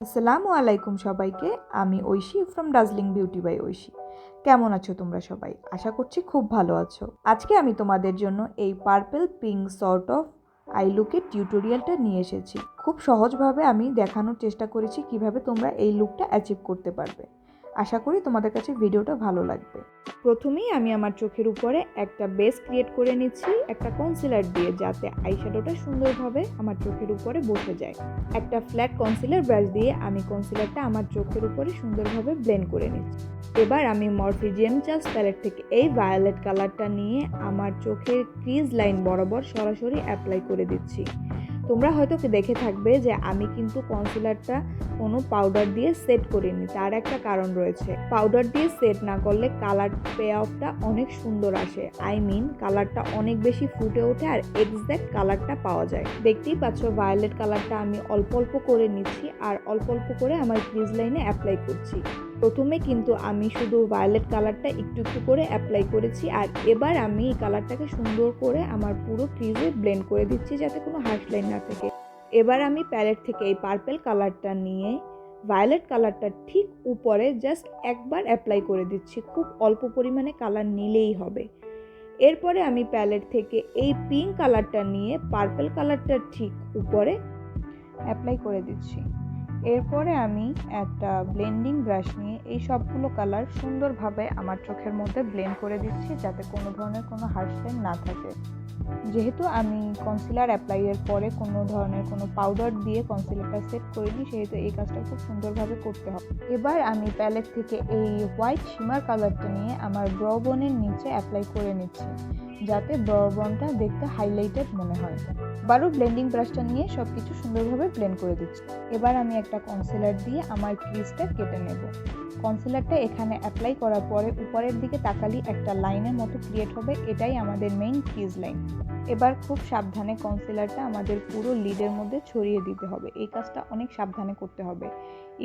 আসসালামু আলাইকুম সবাইকে। আমি Oishi from dazzling beauty by Oishi. কেমন আছো তোমরা সবাই? আশা করছি খুব ভালো আছো। আজকে আমি তোমাদের জন্য এই purple pink sort of I লুকের টিউটোরিয়ালটা নিয়ে এসেছি। খুব সহজভাবে আমি দেখানোর চেষ্টা করেছি কিভাবে তোমরা এই লুকটা অ্যাচিভ করতে পারবে। আশা করি তোমাদের কাছে ভিডিওটা ভালো লাগবে। প্রথমেই আমি আমার চোখের উপরে একটা বেস ক্রিয়েট করে নিচ্ছি একটা কনসিলার দিয়ে, যাতে আইশ্যাডোটা সুন্দরভাবে আমার চোখের উপরে বসে যায়। একটা ফ্ল্যাট কনসিলার ব্রাশ দিয়ে আমি কনসিলারটা আমার চোখের উপরে সুন্দরভাবে ব্লেন্ড করে নিচ্ছি। এবার আমি মরফি জেমচাস প্যালেট থেকে এই ভায়োলেট কালারটা নিয়ে আমার চোখের ক্রিজ লাইন বরাবর সরাসরি অ্যাপ্লাই করে দিচ্ছি। তোমরা হয়তো দেখে থাকবে যে আমি কিন্তু কনসিলারটা কোনো পাউডার দিয়ে সেট করিনি। তার একটা কারণ রয়েছে। পাউডার দিয়ে সেট না করলে কালার পে অফটা অনেক সুন্দর আসে, কালারটা অনেক বেশি ফুটে ওঠে আর এক্স্যাক্ট কালারটা পাওয়া যায়। দেখতেই পাচ্ছ ভায়োলেট কালারটা আমি অল্প অল্প করে নিচ্ছি আর অল্প অল্প করে আমার ক্রিজ লাইনে অ্যাপ্লাই করছি। প্রথমে কিন্তু আমি শুধু ভায়োলেট কালারটা একটু একটু করে অ্যাপ্লাই করেছি আর এবার আমি এই কালারটাকে সুন্দর করে আমার পুরো ক্রিজে ব্লেন্ড করে দিচ্ছি যাতে কোনো হার্শ লাইন না থাকে। এবার আমি প্যালেট থেকে এই পার্পল কালারটা নিয়ে ভায়োলেট কালারটা ঠিক উপরে জাস্ট একবার অ্যাপ্লাই করে দিচ্ছি। খুব অল্প পরিমাণে কালার নিলেই হবে। এরপরে আমি প্যালেট থেকে এই পিঙ্ক কালারটা নিয়ে পার্পল কালারটা ঠিক উপরে অ্যাপ্লাই করে দিচ্ছি। এরপরে আমি একটা ব্লেন্ডিং ব্রাশ নিয়ে এই সবগুলো কালার সুন্দরভাবে আমার চোখের মধ্যে ব্লেন্ড করে দিচ্ছি যাতে কোনো ধরনের কোনো হার্শ লাইন না থাকে। যেহেতু আমি কনসিলার অ্যাপ্লাইয়ের পরে কোনো ধরনের কোনো পাউডার দিয়ে কনসিলারটা সেট করিনি, সেহেতু এই কাজটা খুব সুন্দরভাবে করতে হবে। এবার আমি প্যালেট থেকে এই হোয়াইট শিমার কালারটা নিয়ে আমার ব্রো বোনের নিচে অ্যাপ্লাই করে নিচ্ছি যাতে ব্রো বোনটা দেখতে হাইলাইটেড মনে হয়। আবারও ব্লেন্ডিং ব্রাশটা নিয়ে সব কিছু সুন্দরভাবে ব্লেন্ড করে দিচ্ছি। এবার আমি একটা কনসিলার দিয়ে আমার ক্রিজটা কেটে নেব। কনসিলারটা এখানে অ্যাপ্লাই করার পরে উপরের দিকে তাকালি একটা লাইনের মতো ক্রিয়েট হবে, এটাই আমাদের মেইন ক্রিজ লাইন। এবার খুব সাবধানে কনসিলারটা আমাদের পুরো লিডের মধ্যে ছড়িয়ে দিতে হবে। এই কাজটা অনেক সাবধানে করতে হবে,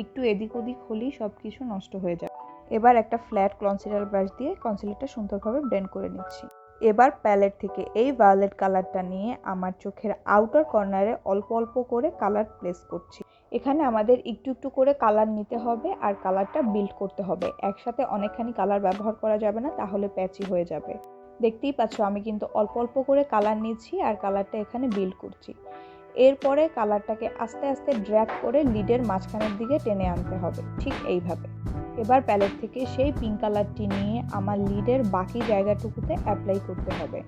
একটু এদিক ওদিক হলেই সব কিছু নষ্ট হয়ে যাবে। এবার একটা ফ্ল্যাট কনসিলার ব্রাশ দিয়ে কনসিলারটা সুন্দরভাবে ব্লেন্ড করে নিচ্ছি। এবার প্যালেট থেকে এই ভায়োলেট কালারটা নিয়ে আমার চোখের আউটার কর্নারে অল্প অল্প করে কালার প্লেস করছি। এখানে আমাদের একটু একটু করে কালার নিতে হবে আর কালারটা বিল্ড করতে হবে। একসাথে অনেকখানি কালার ব্যবহার করা যাবে না, তাহলে প্যাচি হয়ে যাবে। দেখতেই পাচ্ছ আমি কিন্তু অল্প অল্প করে কালার নিচ্ছি আর কালারটা এখানে বিল্ড করছি। এরপরে কালারটাকে আস্তে আস্তে ড্র্যাগ করে লিডের মাঝখানের দিকে টেনে আনতে হবে, ঠিক এইভাবে। এবার প্যালেট থেকে সেই পিঙ্ক কালারটি নিয়ে আমার লিডের বাকি জায়গাটুকুতে অ্যাপ্লাই করতে হবে।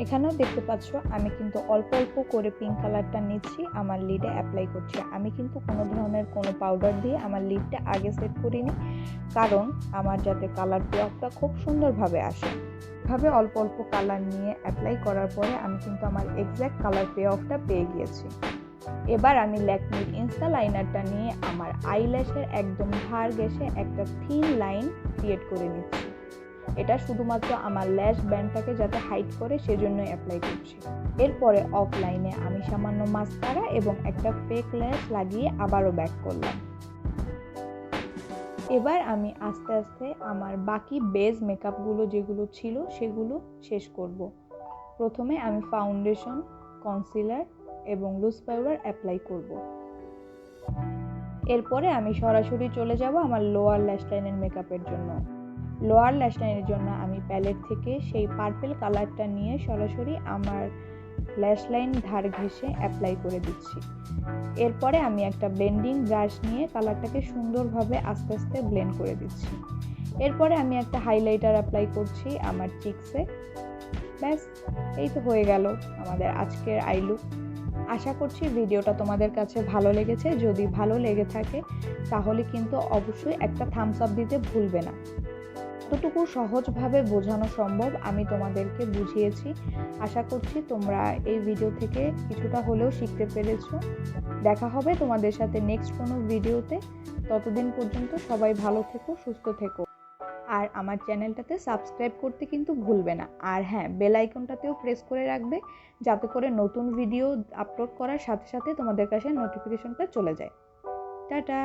এখানেও দেখতে পাচ্ছ আমি কিন্তু অল্প অল্প করে পিঙ্ক কালারটা নিচ্ছি, আমার লিডে অ্যাপ্লাই করছি। আমি কিন্তু কোনো ধরনের কোনো পাউডার দিয়ে আমার লিডটা আগে সেট করিনি, কারণ আমার যাতে কালার পে অফটা খুব সুন্দরভাবে আসে। এভাবে অল্প অল্প কালার নিয়ে অ্যাপ্লাই করার পরে আমি কিন্তু আমার এক্স্যাক্ট কালার পে অফটা পেয়ে গিয়েছি। এবার আমি ল্যাকমির ইনস্টা লাইনারটা নিয়ে আমার আইল্যাশের একদম ধার ঘেঁষে একটা থিন লাইন ক্রিয়েট করে নিচ্ছি। এটা শুধুমাত্র আমার ল্যাশ ব্যান্ডটাকে যাতে হাইড করে সেজন্যই অ্যাপ্লাই করছি। এরপরে অফ লাইনে আমি সামান্য মাস্কারা এবং একটা ফেক ল্যাশ লাগিয়ে আবারও ব্যাক করলাম। এবার আমি আস্তে আস্তে আমার বাকি বেস মেকআপগুলো যেগুলো ছিল সেগুলো শেষ করব। প্রথমে আমি ফাউন্ডেশন, কনসিলার এবং লুজ পাউডার অ্যাপ্লাই করব। এরপরে আমি সরাসরি চলে যাব আমার লোয়ার ল্যাশ লাইনের মেকআপের জন্য। লোয়ার ল্যাশ লাইনের জন্য আমি প্যালেট থেকে সেই পার্পল কালারটা নিয়ে সরাসরি আমার ল্যাশ লাইন ধার ঘেঁষে অ্যাপ্লাই করে দিচ্ছি। এরপরে আমি একটা ব্লেন্ডিং ব্রাশ নিয়ে কালারটাকে সুন্দরভাবে আস্তে আস্তে ব্লেন্ড করে দিচ্ছি। এরপরে আমি একটা হাইলাইটার অ্যাপ্লাই করছি আমার চিকসে। ব্যাস, এই তো হয়ে গেল আমাদের আজকের আই লুক। আশা করছি ভিডিওটা তোমাদের কাছে ভালো লেগেছে। যদি ভালো লেগে থাকে তাহলে কিন্তু অবশ্যই একটা থামস আপ দিতে ভুলবে না। যতটুকু সহজভাবে বোঝানো সম্ভব আমি তোমাদেরকে বুঝিয়েছি। আশা করছি তোমরা এই ভিডিও থেকে কিছুটা হলেও শিখতে পেরেছো। দেখা হবে তোমাদের সাথে নেক্সট কোনো ভিডিওতে। ততদিন পর্যন্ত সবাই ভালো থেকো, সুস্থ থেকো। আর আমার চ্যানেলটাতে সাবস্ক্রাইব করতে কিন্তু ভুলবে না। আর হ্যাঁ, বেল আইকনটাতেও প্রেস করে রাখবে যাতে করে নতুন ভিডিও আপলোড করার সাথে সাথে তোমাদের কাছে নোটিফিকেশনটা চলে যায়। টাটা।